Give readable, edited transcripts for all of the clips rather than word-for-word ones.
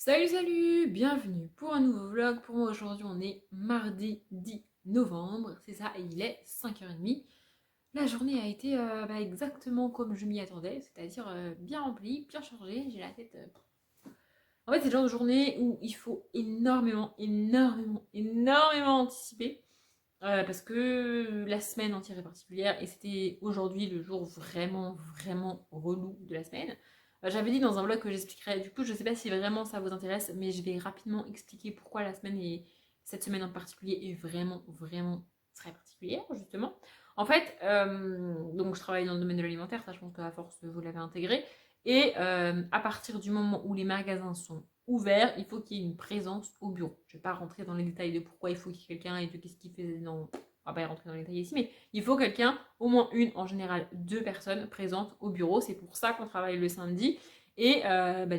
Salut, bienvenue pour un nouveau vlog. Pour moi aujourd'hui on est mardi 10 novembre, c'est ça, et il est 5h30. La journée a été exactement comme je m'y attendais, c'est-à-dire bien remplie, bien chargée, j'ai la tête... En fait c'est le genre de journée où il faut énormément anticiper, parce que la semaine entière est particulière, et c'était aujourd'hui le jour vraiment relou de la semaine. J'avais dit dans un vlog que j'expliquerais, du coup je sais pas si vraiment ça vous intéresse, mais je vais rapidement expliquer pourquoi cette semaine en particulier est vraiment très particulière, justement. En fait, donc je travaille dans le domaine de l'alimentaire, ça je pense qu'à force vous l'avez intégré, et à partir du moment où les magasins sont ouverts, il faut qu'il y ait une présence au bureau. Je ne vais pas rentrer dans les détails de pourquoi il faut qu'il y ait quelqu'un et de qu'est-ce qu'il fait dans... On va pas y rentrer dans les détails ici, mais il faut quelqu'un, au moins une, en général deux personnes présentes au bureau. C'est pour ça qu'on travaille le samedi. Et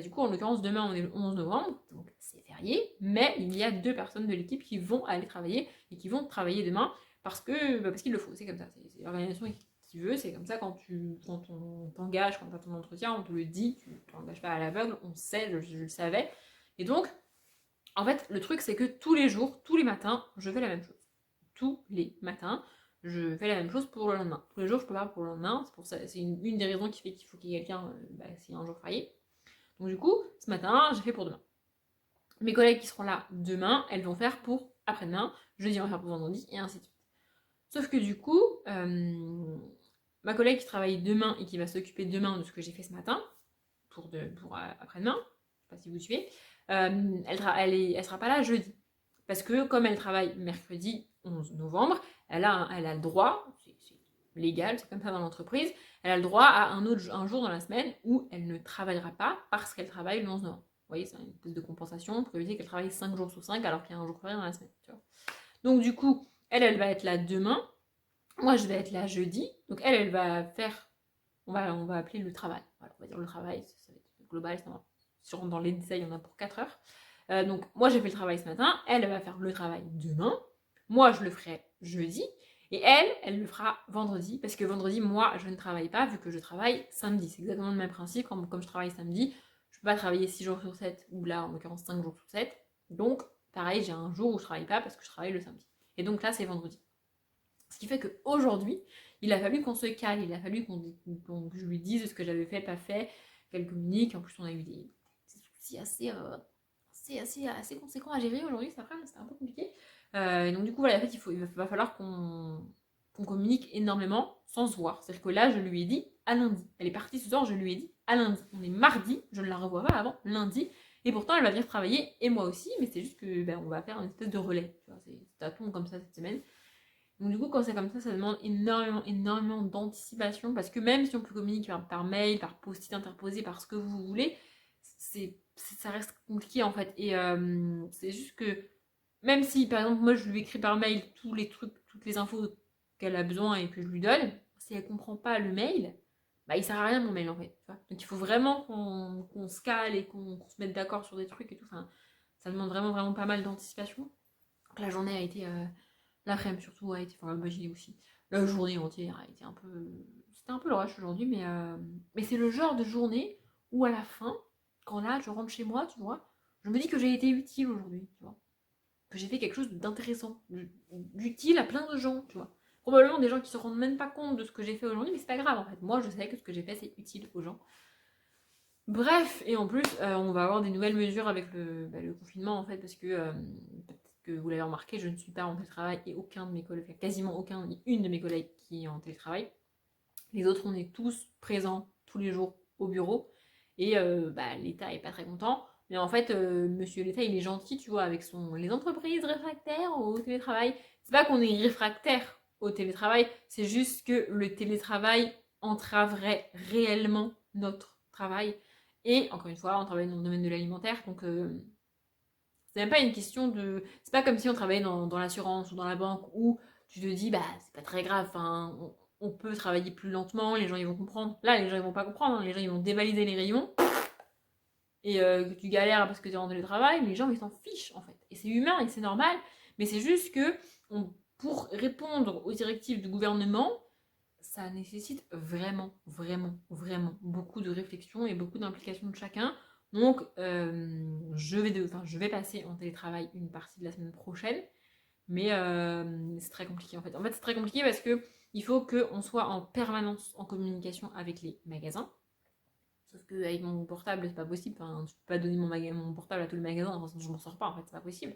du coup, en l'occurrence, demain on est le 11 novembre, donc c'est férié, mais il y a deux personnes de l'équipe qui vont aller travailler et qui vont travailler demain parce qu'il le faut, c'est comme ça. C'est l'organisation qui veut, c'est comme ça quand on t'engage, quand tu as ton entretien, on te le dit, tu ne t'engages pas à l'aveugle, on sait, je le savais. Et donc, en fait, le truc, c'est que tous les jours, tous les matins, je fais la même chose. Tous les matins, je fais la même chose pour le lendemain. Tous les jours, je peux pas pour le lendemain. C'est pour ça, c'est une des raisons qui fait qu'il faut qu'il y ait quelqu'un s'il y a un jour férié. Donc du coup, ce matin, j'ai fait pour demain. Mes collègues qui seront là demain, elles vont faire pour après-demain. Jeudi, on va faire pour vendredi, et ainsi de suite. Sauf que du coup, ma collègue qui travaille demain et qui va s'occuper demain de ce que j'ai fait ce matin, pour après-demain, je sais pas si vous suivez, elle sera pas là jeudi. Parce que comme elle travaille mercredi 11 novembre, elle a le droit, c'est légal, c'est comme ça dans l'entreprise, elle a le droit à un jour dans la semaine où elle ne travaillera pas parce qu'elle travaille le 11 novembre. Vous voyez, c'est une espèce de compensation pour éviter qu'elle travaille 5 jours sur 5 alors qu'il y a un jour férié dans la semaine. Tu vois. Donc du coup, elle va être là demain, moi je vais être là jeudi, donc elle va faire, on va appeler le travail. Voilà, on va dire le travail, ça va être global, ça va. Dans les détails, il y en a pour 4 heures. Donc moi j'ai fait le travail ce matin, elle va faire le travail demain, moi je le ferai jeudi, et elle le fera vendredi, parce que vendredi, moi je ne travaille pas, vu que je travaille samedi. C'est exactement le même principe, comme je travaille samedi, je ne peux pas travailler 6 jours sur 7, ou là en l'occurrence 5 jours sur 7. Donc pareil, j'ai un jour où je travaille pas parce que je travaille le samedi. Et donc là c'est vendredi. Ce qui fait qu'aujourd'hui, il a fallu qu'on se cale, il a fallu que je lui dise ce que j'avais fait, pas fait, qu'elle communique. En plus, on a eu des soucis assez conséquents à gérer aujourd'hui, c'était un peu compliqué. Et donc, du coup, voilà, en fait, il va falloir qu'on communique énormément sans se voir. C'est-à-dire que là, je lui ai dit à lundi. Elle est partie ce soir, je lui ai dit à lundi. On est mardi, je ne la revois pas avant lundi. Et pourtant, elle va venir travailler, et moi aussi, mais c'est juste que on va faire une espèce de relais. Ça tombe comme ça cette semaine. Donc du coup, quand c'est comme ça demande énormément d'anticipation, parce que même si on peut communiquer par mail, par post-it interposé, par ce que vous voulez, ça reste compliqué en fait. Et c'est juste que, même si par exemple moi je lui écris par mail tous les trucs, toutes les infos qu'elle a besoin et que je lui donne, si elle comprend pas le mail, bah il sert à rien mon mail en fait. Tu vois. Donc il faut vraiment qu'on se cale et qu'on se mette d'accord sur des trucs et tout. Enfin, ça demande vraiment pas mal d'anticipation. Donc la journée a été... L'après-midi surtout a été, enfin le magie aussi. La journée entière a été un peu. C'était un peu le rush aujourd'hui, mais c'est le genre de journée où à la fin, quand là je rentre chez moi, tu vois, je me dis que j'ai été utile aujourd'hui, tu vois. Que j'ai fait quelque chose d'intéressant, d'utile à plein de gens, tu vois. Probablement des gens qui se rendent même pas compte de ce que j'ai fait aujourd'hui, mais c'est pas grave en fait. Moi je sais que ce que j'ai fait c'est utile aux gens. Bref, et en plus, on va avoir des nouvelles mesures avec le confinement en fait, parce que peut-être que vous l'avez remarqué, je ne suis pas en télétravail et aucun de mes collègues, quasiment aucun, ni une de mes collègues qui est en télétravail. Les autres, on est tous présents tous les jours au bureau et l'État est pas très content. Mais en fait, monsieur l'État, il est gentil, tu vois, avec les entreprises réfractaires au télétravail. C'est pas qu'on est réfractaire au télétravail, c'est juste que le télétravail entraverait réellement notre travail. Et encore une fois, on travaille dans le domaine de l'alimentaire, donc c'est même pas une question de. C'est pas comme si on travaillait dans l'assurance ou dans la banque où tu te dis, bah, c'est pas très grave, enfin, on peut travailler plus lentement, les gens ils vont comprendre. Là, les gens ils vont pas comprendre, hein. Les gens ils vont dévalider les rayons et que tu galères parce que tu es en télétravail, les gens ils s'en fichent en fait. Et c'est humain et c'est normal, mais c'est juste que pour répondre aux directives du gouvernement, ça nécessite vraiment beaucoup de réflexion et beaucoup d'implication de chacun Donc, je vais passer en télétravail une partie de la semaine prochaine. Mais c'est très compliqué en fait. En fait, c'est très compliqué parce que il faut qu'on soit en permanence en communication avec les magasins. Sauf qu'avec mon portable, c'est pas possible. Enfin, je peux pas donner mon portable à tous les magasins, enfin, je m'en sors pas en fait, c'est pas possible.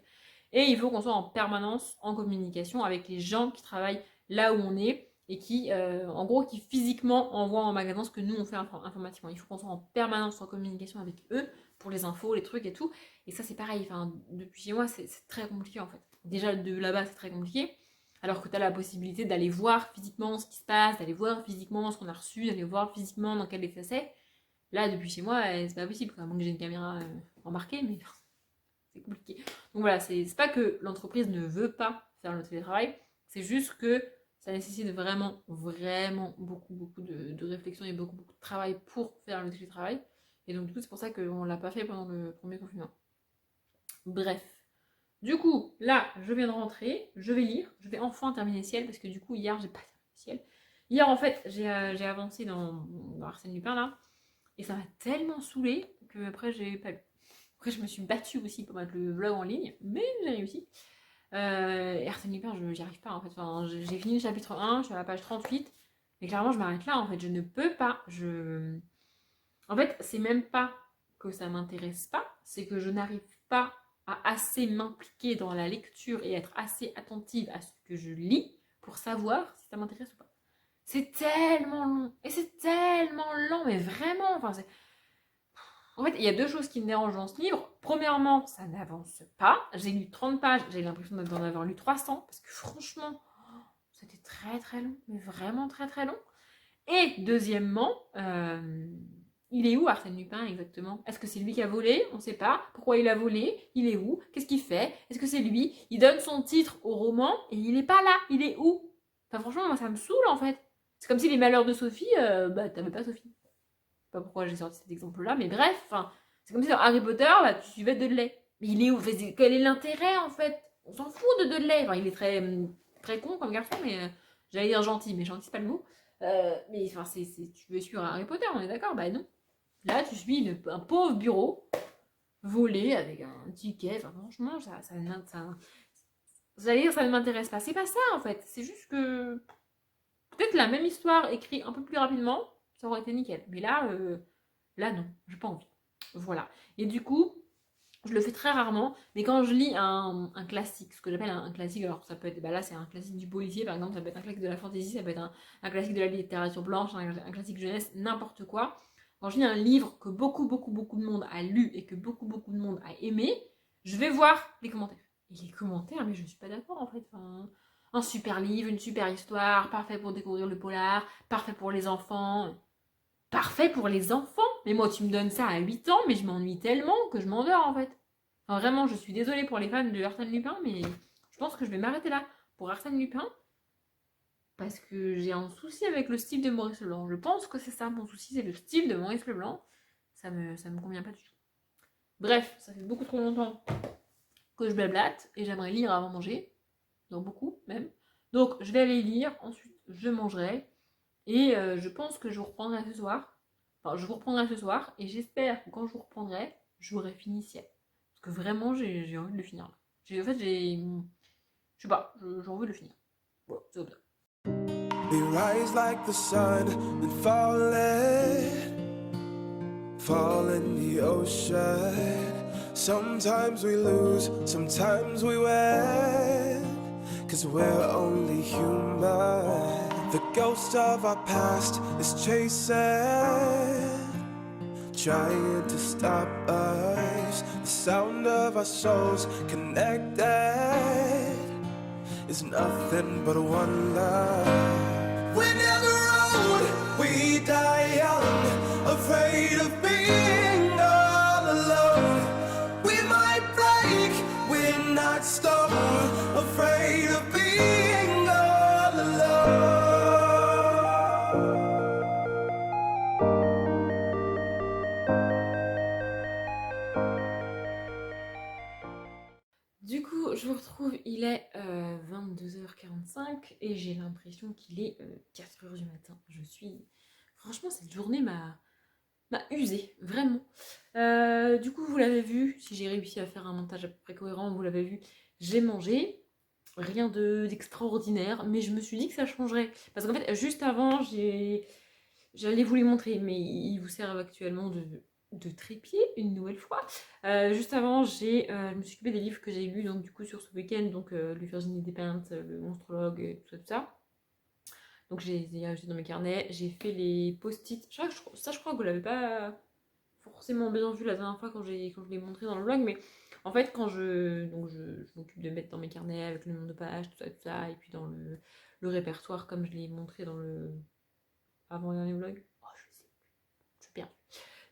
Et il faut qu'on soit en permanence en communication avec les gens qui travaillent là où on est et qui, en gros, qui physiquement envoient en magasin ce que nous on fait informatiquement. Il faut qu'on soit en permanence en communication avec eux pour les infos, les trucs et tout. Et ça, c'est pareil. Enfin, depuis chez moi, c'est très compliqué en fait. Déjà de là-bas, c'est très compliqué. Alors que tu as la possibilité d'aller voir physiquement ce qui se passe, d'aller voir physiquement ce qu'on a reçu, d'aller voir physiquement dans quel état c'est. Là, depuis chez moi, c'est pas possible, à moins que j'ai une caméra embarquée, mais c'est compliqué. Donc voilà, c'est pas que l'entreprise ne veut pas faire le télétravail, c'est juste que ça nécessite vraiment, vraiment beaucoup de réflexion et beaucoup de travail pour faire le télétravail. Et donc du coup, c'est pour ça qu'on l'a pas fait pendant le premier confinement. Bref. Du coup, là, je viens de rentrer, je vais lire, je vais enfin terminer Ciel, parce que du coup, hier, j'ai pas terminé Ciel. Hier, en fait, j'ai avancé dans Arsène Lupin, là, et ça m'a tellement saoulée que après j'ai pas lu. Après je me suis battue aussi pour mettre le vlog en ligne, mais j'ai réussi. Et Arsène Lupin, j'y arrive pas en fait. Enfin, j'ai fini le chapitre 1, je suis à la page 38. Mais clairement je m'arrête là en fait. Je ne peux pas. En fait, c'est même pas que ça m'intéresse pas, c'est que je n'arrive pas à assez m'impliquer dans la lecture et être assez attentive à ce que je lis pour savoir si ça m'intéresse ou pas. C'est tellement long. Et c'est tellement lent, mais vraiment. Enfin, en fait, il y a deux choses qui me dérangent dans ce livre. Premièrement, ça n'avance pas. J'ai lu 30 pages, j'ai l'impression d'en avoir lu 300, parce que franchement, c'était très très long, mais vraiment très très long. Et deuxièmement, il est où Arsène Lupin exactement? Est-ce que c'est lui qui a volé? On ne sait pas. Pourquoi il a volé? Il est où? Qu'est-ce qu'il fait? Est-ce que c'est lui? Il donne son titre au roman et il n'est pas là. Il est où? Enfin franchement, moi ça me saoule en fait. C'est comme si les malheurs de Sophie, bah t'avais pas Sophie. Je sais pas pourquoi j'ai sorti cet exemple-là, mais bref, c'est comme si dans Harry Potter, bah, tu suivais Dudley. Mais il est où? Quel est l'intérêt en fait? On s'en fout de Dudley. Enfin, il est très con comme garçon, mais j'allais dire gentil, mais gentil c'est pas le mot. Mais enfin, tu veux suivre Harry Potter, on est d'accord? Bah non. Là, tu suis un pauvre bureau volé avec un ticket. Enfin, franchement, j'allais dire ça ne m'intéresse pas. C'est pas ça en fait. C'est juste que peut-être la même histoire écrite un peu plus rapidement, ça aurait été nickel. Mais là non, j'ai pas envie. Voilà. Et du coup, je le fais très rarement, mais quand je lis un classique, ce que j'appelle un classique, alors ça peut être, bah là c'est un classique du policier par exemple, ça peut être un classique de la fantasy, ça peut être un classique de la littérature blanche, un classique jeunesse, n'importe quoi. Quand je lis un livre que beaucoup de monde a lu et que beaucoup de monde a aimé, je vais voir les commentaires. Et les commentaires, mais je suis pas d'accord en fait. Enfin, un super livre, une super histoire, parfait pour découvrir le polar, parfait pour les enfants. Parfait pour les enfants. Mais moi, tu me donnes ça à 8 ans, mais je m'ennuie tellement que je m'endors en fait. Enfin, vraiment, je suis désolée pour les fans de Arsène Lupin, mais je pense que je vais m'arrêter là pour Arsène Lupin parce que j'ai un souci avec le style de Maurice Leblanc. Je pense que c'est ça mon souci, c'est le style de Maurice Leblanc. Ça me convient pas du tout. Bref, ça fait beaucoup trop longtemps que je blablate et j'aimerais lire avant de manger. Donc beaucoup même. Donc je vais aller lire, ensuite je mangerai. Et je pense que je vous reprendrai ce soir. Enfin, je vous reprendrai ce soir. Et j'espère que quand je vous reprendrai, j'aurai fini Ciel. Parce que vraiment, j'ai envie de le finir là. En fait, je sais pas, j'ai envie de le finir. Voilà, c'est comme ça. We rise like the sun and fall in the ocean. Sometimes we lose, sometimes we win. 'Cause we're only human. The ghost of our past is chasing, trying to stop us. The sound of our souls connected is nothing but one love. We're never old, we die young, afraid of being all alone. We might break, we're not stone, afraid of being all alone. Du coup, je vous retrouve, il est 22h45 et j'ai l'impression qu'il est 4h du matin. Franchement, cette journée m'a m'a usée, vraiment. Du coup, vous l'avez vu, si j'ai réussi à faire un montage à peu près cohérent, vous l'avez vu, j'ai mangé. Rien d'extraordinaire, mais je me suis dit que ça changerait. Parce qu'en fait, juste avant, j'allais vous les montrer, mais ils vous servent actuellement de trépied une nouvelle fois. Juste avant, je me suis occupée des livres que j'ai lus donc du coup sur ce week-end, donc le Virginie Despentes, le Monstrologue, et tout ça, tout ça. Donc j'ai ajouté dans mes carnets, j'ai fait les post-it. Je crois que vous l'avez pas forcément bien vu la dernière fois quand je l'ai montré dans le vlog, mais en fait quand je m'occupe de mettre dans mes carnets avec le nombre de pages, tout ça, et puis dans le répertoire comme je l'ai montré dans le avant-dernier vlog. Oh, je sais, je suis bien.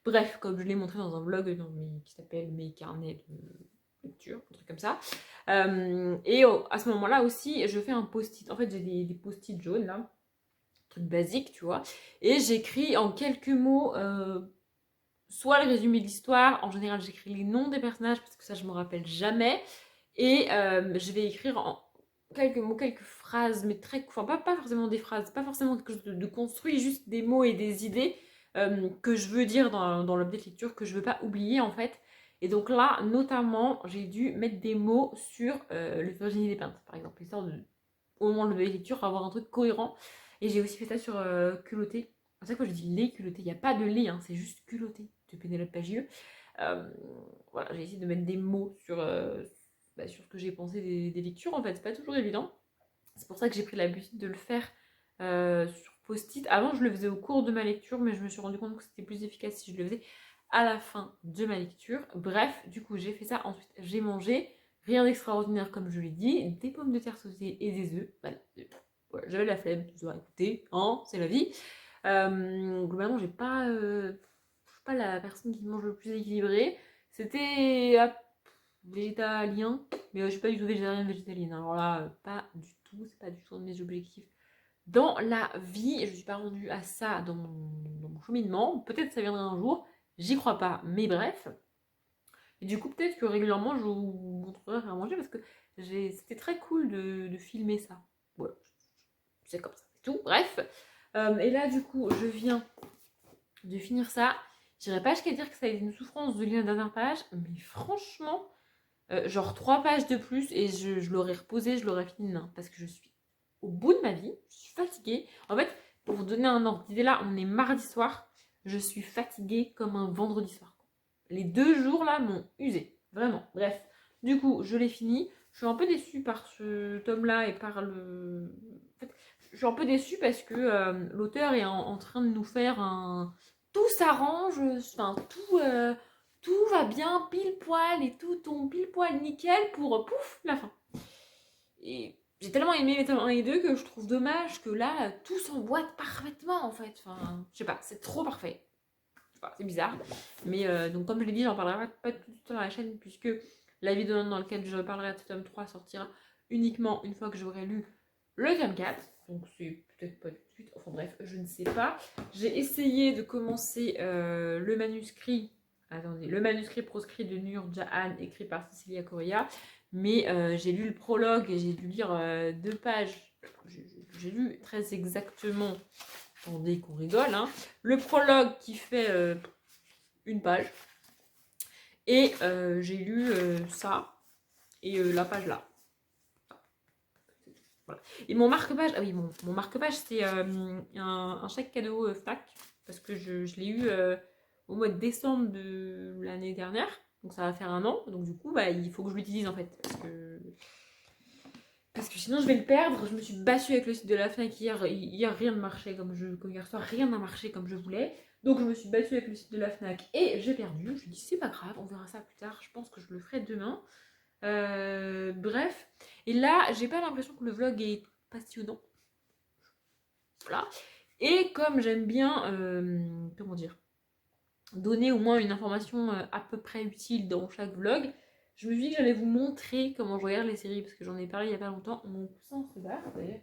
Bref, comme je l'ai montré dans un vlog qui s'appelle Mes carnets de lecture, un truc comme ça. À ce moment-là aussi, je fais un post-it. En fait, j'ai des post-it jaunes là, truc basique, tu vois, et j'écris en quelques mots. Soit le résumé de l'histoire, en général j'écris les noms des personnages parce que ça je me rappelle jamais, et je vais écrire en quelques mots, quelques phrases, mais enfin pas forcément des phrases, pas forcément quelque chose de construit, juste des mots et des idées que je veux dire dans l'update lecture, que je veux pas oublier en fait. Et donc là, notamment, j'ai dû mettre des mots sur le Virginie Despentes, par exemple, histoire de, au moment de l'update lecture, avoir un truc cohérent. Et j'ai aussi fait ça sur culotté. À chaque fois, je dis les culottés. Il n'y a pas de les, hein, c'est juste culotté de Pénélope Bagieux. Euh, voilà, j'ai essayé de mettre des mots sur ce que j'ai pensé des lectures. En fait, c'est pas toujours évident. C'est pour ça que j'ai pris l'habitude de le faire sur post-it. Avant, je le faisais au cours de ma lecture, mais je me suis rendu compte que c'était plus efficace si je le faisais à la fin de ma lecture. Bref, du coup, j'ai fait ça. Ensuite, j'ai mangé. Rien d'extraordinaire, comme je l'ai dit. Des pommes de terre sautées et des œufs. Voilà, j'avais la flemme. Je dois écouter, hein, c'est la vie. Globalement, je suis pas la personne qui mange le plus équilibré. C'était végétalien, mais je suis pas du tout végétalienne. Alors là, pas du tout, c'est pas du tout un de mes objectifs dans la vie. Je suis pas rendue à ça dans mon cheminement. Peut-être ça viendra un jour, j'y crois pas, mais bref. Et du coup, peut-être que régulièrement, je vous montrerai à manger parce que c'était très cool de filmer ça. Voilà, c'est comme ça, c'est tout. Bref. Et là, du coup, je viens de finir ça. J'irai pas jusqu'à dire que ça a été une souffrance de lire la dernière page, mais franchement, genre 3 pages de plus et je l'aurais reposé, je l'aurais fini demain parce que je suis au bout de ma vie, je suis fatiguée. En fait, pour vous donner un ordre d'idée, là, on est mardi soir, je suis fatiguée comme un vendredi soir. Les 2 jours là m'ont usé, vraiment. Bref, du coup, je l'ai fini. Je suis un peu déçue par ce tome-là et par le. En fait, je suis un peu déçue parce que l'auteur est en train de nous faire un. Tout s'arrange, enfin, tout va bien, pile poil, et tout tombe pile poil nickel pour pouf, la fin. Et j'ai tellement aimé les tomes 1 et 2 que je trouve dommage que là, tout s'emboîte parfaitement en fait. Enfin, je sais pas, c'est trop parfait. C'est bizarre. Mais donc, comme je l'ai dit, j'en parlerai pas tout de suite dans la chaîne, puisque la vidéo dans laquelle je parlerai de ce tome 3 sortira uniquement une fois que j'aurai lu le tome 4. Donc, c'est peut-être pas tout de suite. Enfin, bref, je ne sais pas. J'ai essayé de commencer le manuscrit. Attendez, le manuscrit proscrit de Nur Jahan, écrit par Cecilia Correa. Mais j'ai lu le prologue et j'ai dû lire 2 pages. J'ai lu très exactement. Attendez qu'on rigole, hein. Le prologue qui fait 1 page. Et j'ai lu ça et la page là. Voilà. Et mon marque-page, ah oui, mon marque-page, c'est un chèque cadeau FNAC. Parce que je l'ai eu au mois de décembre de l'année dernière. Donc ça va faire 1 an. Donc du coup, il faut que je l'utilise en fait. Parce que sinon je vais le perdre. Je me suis battue avec le site de la FNAC hier. Hier rien ne marchait comme hier soir, rien n'a marché comme je voulais. Donc je me suis battue avec le site de la FNAC et j'ai perdu. Je me suis dit c'est pas grave, on verra ça plus tard. Je pense que je le ferai demain. Bref. Et là, j'ai pas l'impression que le vlog est passionnant. Voilà. Et comme j'aime bien, comment dire, donner au moins une information à peu près utile dans chaque vlog, je me suis dit que j'allais vous montrer comment je regarde les séries, parce que j'en ai parlé il y a pas longtemps. Mon coussin se barre, d'ailleurs.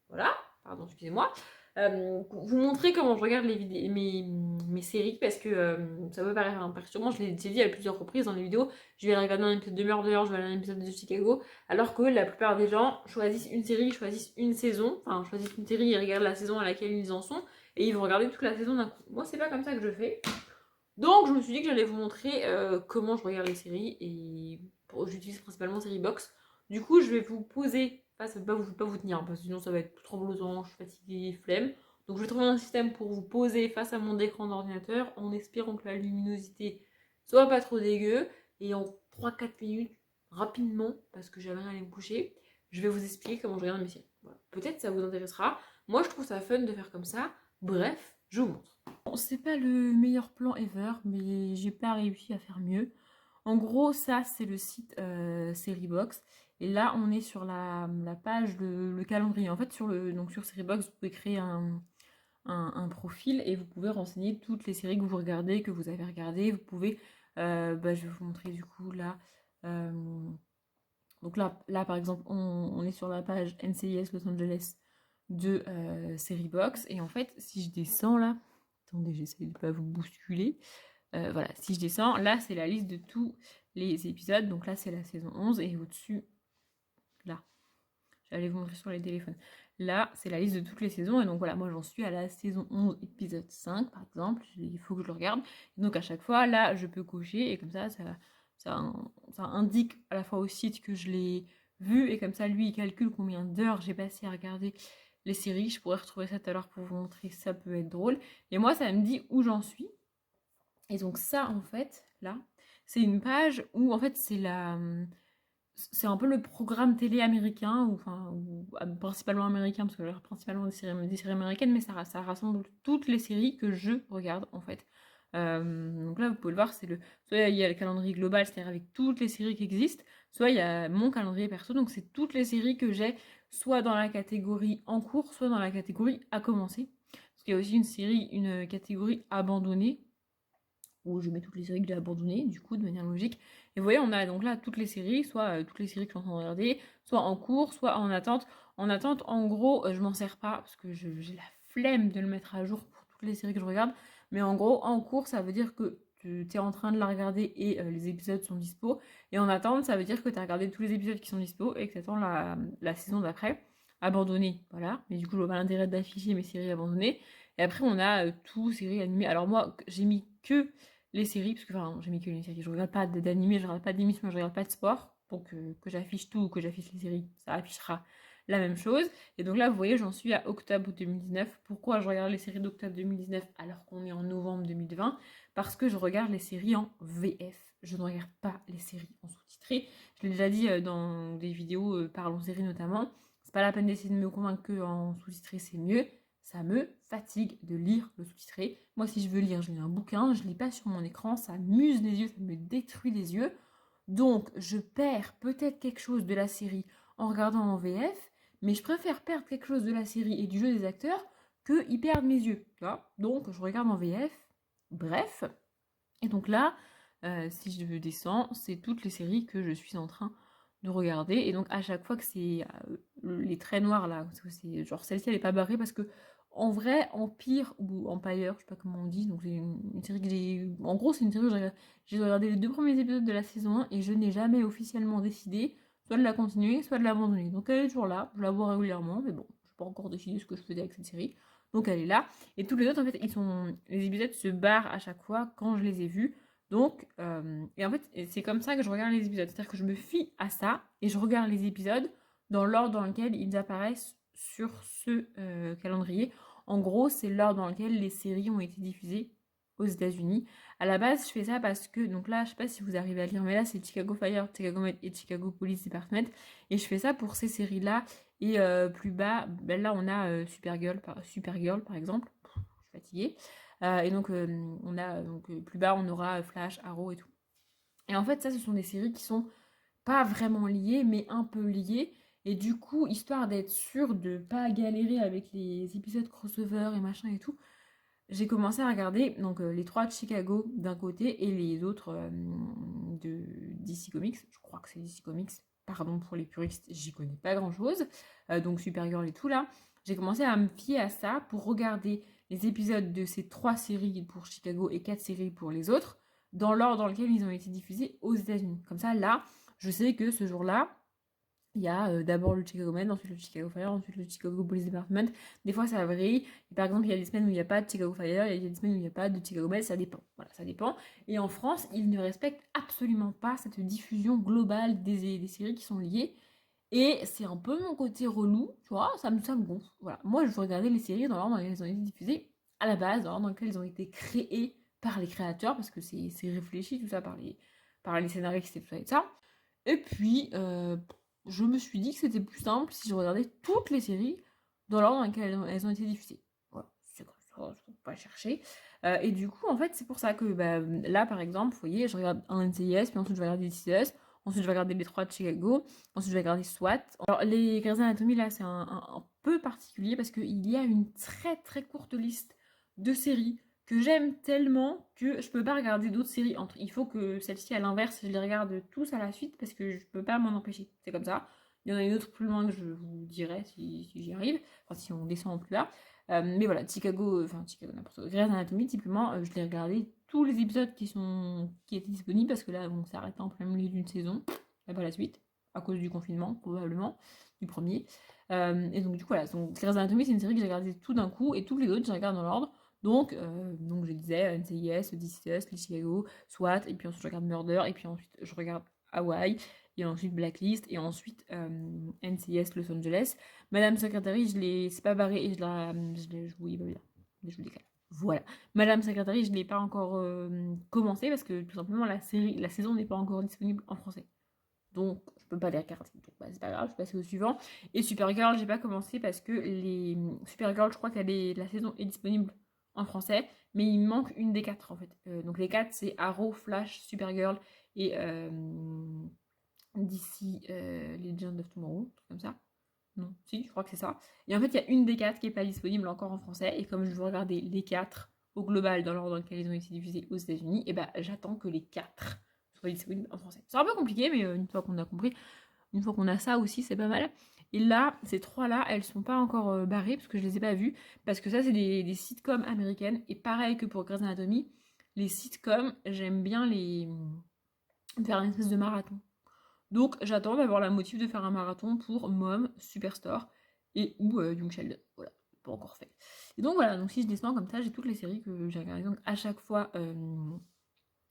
Voilà, pardon, excusez-moi. vous montrer comment je regarde mes séries parce que ça peut paraître impressionnant. Je l'ai dit à plusieurs reprises dans les vidéos. Je vais regarder un épisode de Murder, je vais regarder un épisode de Chicago. Alors que la plupart des gens choisissent une série, choisissent une saison. Enfin, choisissent une série et regardent la saison à laquelle ils en sont. Et ils vont regarder toute la saison d'un coup. Moi, c'est pas comme ça que je fais. Donc, je me suis dit que j'allais vous montrer comment je regarde les séries. Et j'utilise principalement Série Box. Du coup, je vais vous poser. Enfin, ça ne va pas vous tenir, parce que sinon ça va être trop blottant, je suis fatiguée, flemme. Donc, je vais trouver un système pour vous poser face à mon écran d'ordinateur en espérant que la luminosité soit pas trop dégueu. Et en 3-4 minutes, rapidement, parce que j'aimerais aller me coucher, je vais vous expliquer comment je regarde mes séries. Voilà. Peut-être ça vous intéressera. Moi, je trouve ça fun de faire comme ça. Bref, je vous montre. Bon, c'est pas le meilleur plan ever, mais j'ai pas réussi à faire mieux. En gros, ça, c'est le site Seriebox. Et là, on est sur la page, le calendrier. En fait, donc sur Seriebox, vous pouvez créer un profil et vous pouvez renseigner toutes les séries que vous regardez, que vous avez regardées. Vous pouvez, je vais vous montrer du coup là. euh, donc là, par exemple, on est sur la page NCIS Los Angeles de Seriebox. Et en fait, si je descends là, attendez, j'essaie de pas vous bousculer. Voilà, si je descends, là c'est la liste de tous les épisodes. Donc là c'est la saison 11 et au-dessus, là, j'allais vous montrer sur les téléphones. Là c'est la liste de toutes les saisons et donc voilà, moi j'en suis à la saison 11 épisode 5 par exemple, il faut que je le regarde. Et donc à chaque fois, là je peux cocher et comme ça indique à la fois au site que je l'ai vu et comme ça lui il calcule combien d'heures j'ai passé à regarder les séries. Je pourrais retrouver ça tout à l'heure pour vous montrer, ça peut être drôle. Et moi ça me dit où j'en suis. Et donc ça, en fait, là, c'est une page où, en fait, c'est un peu le programme télé américain, principalement américain, parce que je regarde principalement des séries américaines, mais ça rassemble toutes les séries que je regarde, en fait. Donc là, vous pouvez le voir, soit il y a le calendrier global, c'est-à-dire avec toutes les séries qui existent, soit il y a mon calendrier perso, donc c'est toutes les séries que j'ai, soit dans la catégorie en cours, soit dans la catégorie à commencer. Parce qu'il y a aussi une catégorie abandonnée, où je mets toutes les séries que j'ai abandonnées, du coup, de manière logique. Et vous voyez, on a donc là toutes les séries, soit toutes les séries que je suis en train de regarder, soit en cours, soit en attente. En attente, en gros, je m'en sers pas, parce que j'ai la flemme de le mettre à jour pour toutes les séries que je regarde. Mais en gros, en cours, ça veut dire que tu es en train de la regarder et les épisodes sont dispo. Et en attente, ça veut dire que tu as regardé tous les épisodes qui sont dispo et que tu attends la saison d'après. Abandonnée, voilà. Mais du coup, je vois pas l'intérêt d'afficher mes séries abandonnées. Et après, on a tout séries animées. Alors moi, j'ai mis que les séries, parce que enfin, j'ai mis que les séries. Je regarde pas d'animé, je regarde pas d'émissions, je regarde pas de sport. Donc que j'affiche tout ou que j'affiche les séries, ça affichera la même chose. Et donc là, vous voyez, j'en suis à octobre 2019. Pourquoi je regarde les séries d'octobre 2019 alors qu'on est en novembre 2020? Parce que je regarde les séries en VF. Je ne regarde pas les séries en sous-titré. Je l'ai déjà dit dans des vidéos Parlons séries notamment. C'est pas la peine d'essayer de me convaincre qu'en sous-titré c'est mieux. Ça me fatigue de lire le sous-titré. Moi, si je veux lire, je lis un bouquin, je lis pas sur mon écran, ça m'use les yeux, ça me détruit les yeux. Donc, je perds peut-être quelque chose de la série en regardant en VF, mais je préfère perdre quelque chose de la série et du jeu des acteurs que y perdre mes yeux. Donc, je regarde en VF. Bref. Et donc là, si je descends, c'est toutes les séries que je suis en train de regarder. Et donc à chaque fois que c'est les traits noirs là, parce que c'est genre celle-ci elle est pas barrée parce que en vrai, Empire ou Empire, je sais pas comment on dit, donc c'est une série que j'ai. En gros, c'est une série où j'ai regardé les 2 premiers épisodes de la saison 1 et je n'ai jamais officiellement décidé soit de la continuer, soit de l'abandonner. Donc elle est toujours là, je la vois régulièrement, mais bon, je n'ai pas encore décidé ce que je faisais avec cette série. Donc elle est là. Et tous les autres, en fait, les épisodes se barrent à chaque fois quand je les ai vus. Donc, et en fait, c'est comme ça que je regarde les épisodes. C'est-à-dire que je me fie à ça et je regarde les épisodes dans l'ordre dans lequel ils apparaissent sur ce calendrier. En gros, c'est l'ordre dans lequel les séries ont été diffusées aux États-Unis. À la base, je fais ça parce que, donc là, je sais pas si vous arrivez à lire, mais là, c'est Chicago Fire, Chicago Med et Chicago Police Department. Et je fais ça pour ces séries-là. Et plus bas, ben là, on a Supergirl, par exemple. Je suis fatiguée. Et donc, on a donc plus bas, on aura Flash, Arrow et tout. Et en fait, ça, ce sont des séries qui sont pas vraiment liées, mais un peu liées. Et du coup, histoire d'être sûre de pas galérer avec les épisodes crossover et machin et tout, j'ai commencé à regarder donc les 3 de Chicago d'un côté et les autres de DC Comics. Je crois que c'est DC Comics. Pardon pour les puristes, j'y connais pas grand chose. Donc Supergirl et tout là. j'ai commencé à me fier à ça pour regarder les épisodes de ces 3 séries pour Chicago et 4 séries pour les autres, dans l'ordre dans lequel ils ont été diffusés aux États-Unis. Comme ça, là, je sais que ce jour-là, il y a d'abord le Chicago Med, ensuite le Chicago Fire, ensuite le Chicago Police Department. Des fois, ça varie. Et par exemple, il y a des semaines où il n'y a pas de Chicago Fire, il y a des semaines où il n'y a pas de Chicago Med, ça dépend. Voilà, ça dépend. Et en France, ils ne respectent absolument pas cette diffusion globale des séries qui sont liées. Et c'est un peu mon côté relou, tu vois, ça me gonfle. Voilà. Moi, je veux regarder les séries dans l'ordre dans lequel elles ont été diffusées à la base, dans l'ordre dans lequel elles ont été créées par les créateurs, parce que c'est réfléchi tout ça par les scénaristes et tout ça et ça. Et puis, je me suis dit que c'était plus simple si je regardais toutes les séries dans l'ordre dans lequel elles ont été diffusées. Voilà, c'est comme ça, faut pas chercher. Et du coup, en fait, c'est pour ça que bah, là, par exemple, vous voyez, je regarde un NCIS, puis ensuite je vais regarder This Is Us, ensuite je vais regarder les 3 de Chicago, ensuite je vais regarder SWAT. Alors, les Grey's Anatomy, là, c'est un peu particulier parce qu'il y a une très très courte liste de séries que j'aime tellement que je peux pas regarder d'autres séries entre. Il faut que celle-ci, à l'inverse, je les regarde tous à la suite parce que je peux pas m'en empêcher. C'est comme ça. Il y en a une autre plus loin que je vous dirai si j'y arrive, enfin si on descend plus bas. Mais voilà, Chicago, n'importe quoi. Grey's Anatomy, typiquement, je l'ai regardé tous les épisodes qui étaient disponibles parce que là, on s'est arrêté en plein milieu d'une saison. Et pas la suite, à cause du confinement, probablement, du premier. Et donc, du coup, voilà. Donc, Grey's Anatomy, c'est une série que j'ai regardée tout d'un coup et tous les autres, je regarde dans l'ordre. Donc je disais NCIS, This Is Us, les Chicago, SWAT, et puis ensuite je regarde Murder, et puis ensuite je regarde Hawaii, et ensuite Blacklist, et ensuite NCIS Los Angeles. Madame Secretary, c'est pas barré, et oui, bah bien, mais je vous décale. Voilà. Madame Secretary, je l'ai pas encore commencé, parce que tout simplement la saison n'est pas encore disponible en français. Donc, je peux pas les regarder. Donc, bah, c'est pas grave, je vais passer au suivant. Et Supergirl, j'ai pas commencé parce que les Supergirl, je crois que la saison est disponible en français, mais il manque une des 4 en fait. Donc, les 4, c'est Arrow, Flash, Supergirl et DC Legend of Tomorrow, un truc comme ça. Non, si, je crois que c'est ça. Et en fait, il y a une des 4 qui est pas disponible encore en français. Et comme je veux regarder les 4 au global dans l'ordre dans lequel ils ont été diffusés aux États-Unis, et ben j'attends que les 4 soient disponibles en français. C'est un peu compliqué, mais une fois qu'on a compris, une fois qu'on a ça aussi, c'est pas mal. Et là, ces 3-là, elles sont pas encore barrées parce que je les ai pas vues. Parce que ça, c'est des sitcoms américaines. Et pareil que pour Grey's Anatomy, les sitcoms, j'aime bien faire une espèce de marathon. Donc j'attends d'avoir la motive de faire un marathon pour Mom, Superstore et ou Young Sheldon. Voilà, pas encore fait. Et donc voilà, donc si je descends comme ça, j'ai toutes les séries que j'ai regardées. Donc à chaque fois,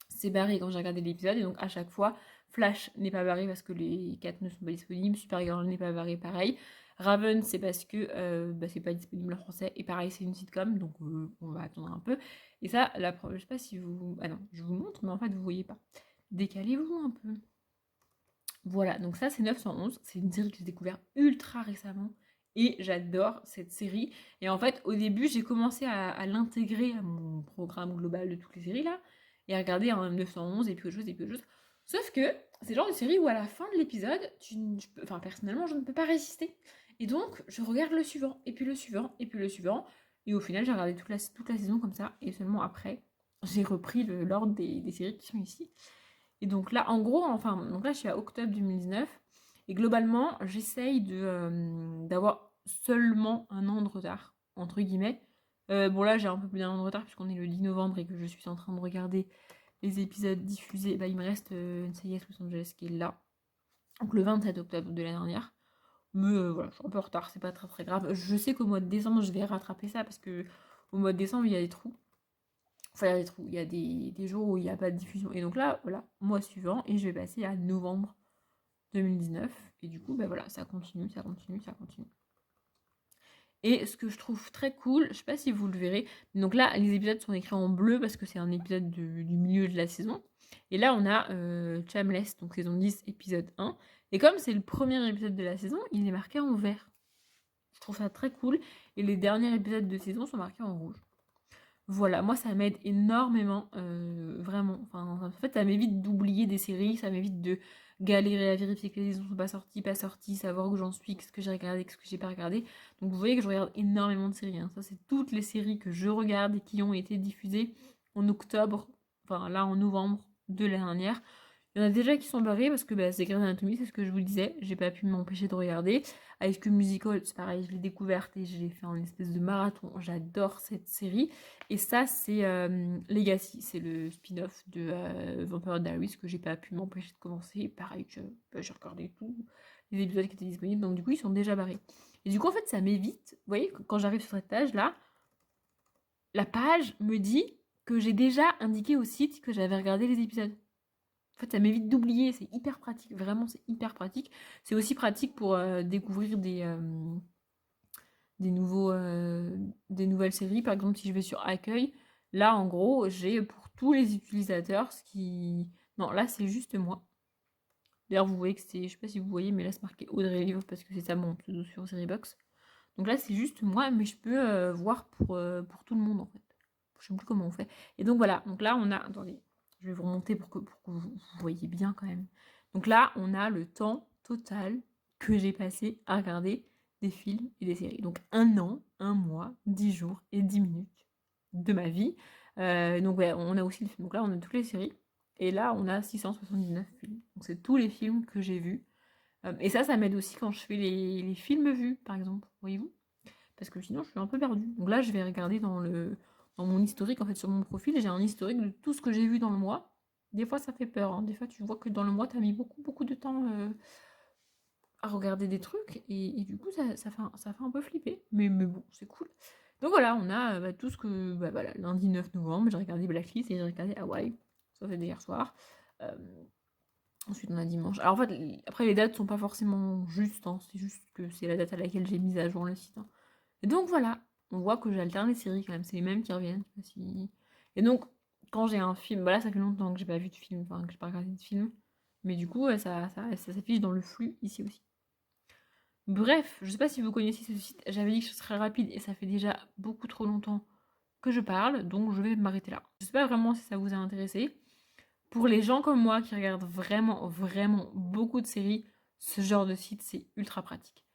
c'est barré quand j'ai regardé l'épisode. Et donc à chaque fois, Flash n'est pas barré parce que les 4 ne sont pas disponibles. Supergirl n'est pas barré, pareil. Raven, c'est parce que c'est pas disponible en français. Et pareil, c'est une sitcom, donc on va attendre un peu. Et ça, je sais pas si vous... Ah non, je vous montre, mais en fait, vous voyez pas. Décalez-vous un peu. Voilà, donc ça c'est 911, c'est une série que j'ai découvert ultra récemment et j'adore cette série. Et en fait, au début, j'ai commencé à l'intégrer à mon programme global de toutes les séries là et à regarder un 911 et puis autre chose et puis autre chose. Sauf que c'est le genre de série où à la fin de l'épisode, enfin personnellement, je ne peux pas résister. Et donc, je regarde le suivant et puis le suivant et puis le suivant. Et au final, j'ai regardé toute la saison comme ça et seulement après, j'ai repris l'ordre des séries qui sont ici. Et donc là, en gros, donc là, je suis à octobre 2019. Et globalement, j'essaye d'avoir seulement un an de retard, entre guillemets. Bon, là, j'ai un peu plus d'un an de retard puisqu'on est le 10 novembre et que je suis en train de regarder les épisodes diffusés. Bah, il me reste NCIS Los Angeles qui est là. Donc le 27 octobre de l'année dernière. Mais voilà, je suis un peu en retard, c'est pas très très grave. Je sais qu'au mois de décembre, je vais rattraper ça parce que au mois de décembre, il y a des trous. Enfin, il y a des trous, il y a des jours où il n'y a pas de diffusion. Et donc là, voilà, mois suivant, et je vais passer à novembre 2019. Et du coup, ben voilà, ça continue, ça continue, ça continue. Et ce que je trouve très cool, je sais pas si vous le verrez, donc là, les épisodes sont écrits en bleu parce que c'est un épisode du milieu de la saison. Et là, on a Shameless, donc saison 10, épisode 1. Et comme c'est le premier épisode de la saison, il est marqué en vert. Je trouve ça très cool. Et les derniers épisodes de saison sont marqués en rouge. Voilà, moi ça m'aide énormément, vraiment. Enfin, en fait, ça m'évite d'oublier des séries, ça m'évite de galérer à vérifier que les saisons sont pas sorties, savoir où j'en suis, qu'est-ce que j'ai regardé, qu'est-ce que j'ai pas regardé. Donc vous voyez que je regarde énormément de séries, hein. Ça, c'est toutes les séries que je regarde et qui ont été diffusées en octobre, enfin là en novembre de l'année dernière. Il y en a déjà qui sont barrés parce que bah, c'est Grey's Anatomy, c'est ce que je vous disais. J'ai pas pu m'empêcher de regarder. High School Musical, c'est pareil, je l'ai découverte et je l'ai fait en espèce de marathon. J'adore cette série. Et ça, c'est Legacy, c'est le spin-off de Vampire Diaries que j'ai pas pu m'empêcher de commencer. Pareil, bah, j'ai regardé tous les épisodes qui étaient disponibles, donc du coup, ils sont déjà barrés. Et du coup, en fait, ça m'évite. Vous voyez, quand j'arrive sur cette page-là, la page me dit que j'ai déjà indiqué au site que j'avais regardé les épisodes. En fait, ça m'évite d'oublier, c'est hyper pratique, vraiment, c'est hyper pratique. C'est aussi pratique pour découvrir des nouveaux, des nouvelles séries. Par exemple, si je vais sur Accueil, là, en gros, j'ai pour tous les utilisateurs ce qui... Non, là, c'est juste moi. D'ailleurs, vous voyez que c'est... Je sais pas si vous voyez, mais là, c'est marqué Audrey Livre parce que c'est ça mon pseudo sur Seriebox. Donc là, c'est juste moi, mais je peux voir pour tout le monde, en fait. Je sais plus comment on fait. Et donc, voilà. Donc là, on a... Attendez, je vais vous remonter pour que vous voyez bien, quand même. Donc là, on a le temps total que j'ai passé à regarder des films et des séries. Donc 1 an, 1 mois, 10 jours et 10 minutes de ma vie. Donc ouais, on a aussi le film. Donc là, on a toutes les séries. Et là, on a 679 films. Donc c'est tous les films que j'ai vus. Et ça m'aide aussi quand je fais les films vus, par exemple. Voyez-vous? Parce que sinon, je suis un peu perdue. Donc là, je vais regarder dans mon historique, en fait, sur mon profil. J'ai un historique de tout ce que j'ai vu dans le mois. Des fois, ça fait peur. Hein. Des fois, tu vois que dans le mois, tu as mis beaucoup, beaucoup de temps à regarder des trucs. Et du coup, ça fait un peu flipper. Mais bon, c'est cool. Donc voilà, on a bah, tout ce que... Bah, voilà, lundi 9 novembre, j'ai regardé Blacklist et j'ai regardé Hawaii. Ça, c'était hier soir. Euh, Ensuite, on a dimanche. Alors, en fait, après, les dates sont pas forcément justes. Hein. C'est juste que c'est la date à laquelle j'ai mis à jour le site. Hein. Et donc, voilà. On voit que j'alterne les séries quand même. C'est les mêmes qui reviennent. Et donc, quand j'ai un film... Voilà, ça fait longtemps que j'ai pas vu de film. Enfin, que j'ai pas regardé de film. Mais du coup, ça s'affiche dans le flux ici aussi. Bref, je sais pas si vous connaissez ce site. J'avais dit que je serais rapide et ça fait déjà beaucoup trop longtemps que je parle. Donc, je vais m'arrêter là. Je sais pas vraiment si ça vous a intéressé. Pour les gens comme moi qui regardent vraiment, vraiment beaucoup de séries, ce genre de site, c'est ultra pratique.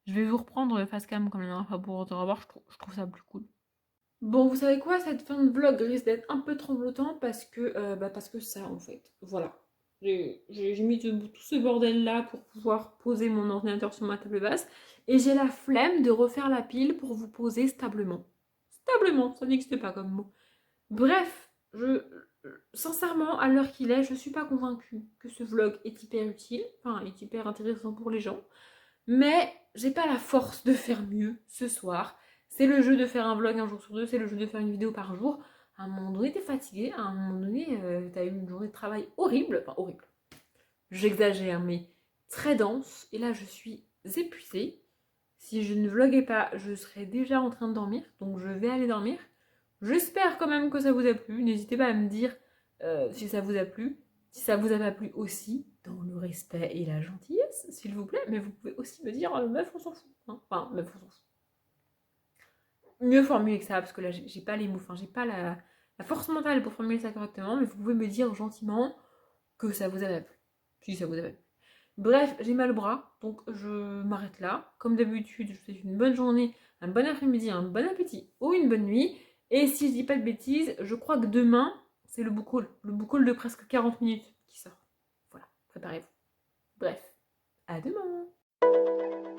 Je vais vous reprendre le Facecam comme la dernière fois pour en revoir, je trouve ça plus cool. Bon, vous savez quoi, cette fin de vlog risque d'être un peu tremblotant parce que ça, en fait, voilà. J'ai mis tout ce bordel-là pour pouvoir poser mon ordinateur sur ma table basse et j'ai la flemme de refaire la pile pour vous poser stablement. Stablement, ça n'existe pas comme mot. Bref, sincèrement, à l'heure qu'il est, je suis pas convaincue que ce vlog est hyper utile, enfin, est hyper intéressant pour les gens. Mais j'ai pas la force de faire mieux ce soir. C'est le jeu de faire un vlog un jour sur deux, c'est le jeu de faire une vidéo par jour. À un moment donné, t'es fatigué, à un moment donné, t'as eu une journée de travail horrible, enfin horrible. J'exagère, mais très dense. Et là, je suis épuisée. Si je ne vloguais pas, je serais déjà en train de dormir, donc je vais aller dormir. J'espère quand même que ça vous a plu. N'hésitez pas à me dire si ça vous a plu. Si ça vous a pas plu aussi, dans le respect et la gentillesse, s'il vous plaît. Mais vous pouvez aussi me dire meuf, on s'en fout. Hein. Enfin, meuf, on s'en fout. Mieux formuler que ça, parce que là, j'ai pas les mots. Enfin, j'ai pas la force mentale pour formuler ça correctement. Mais vous pouvez me dire gentiment que ça vous a pas plu. Si ça vous a pas plu. Bref, j'ai mal au bras, donc je m'arrête là. Comme d'habitude, je vous souhaite une bonne journée, un bon après-midi, un bon appétit ou une bonne nuit. Et si je dis pas de bêtises, je crois que demain, c'est le book haul. Le book haul de presque 40 minutes qui sort. Voilà, préparez-vous. Bref, à demain!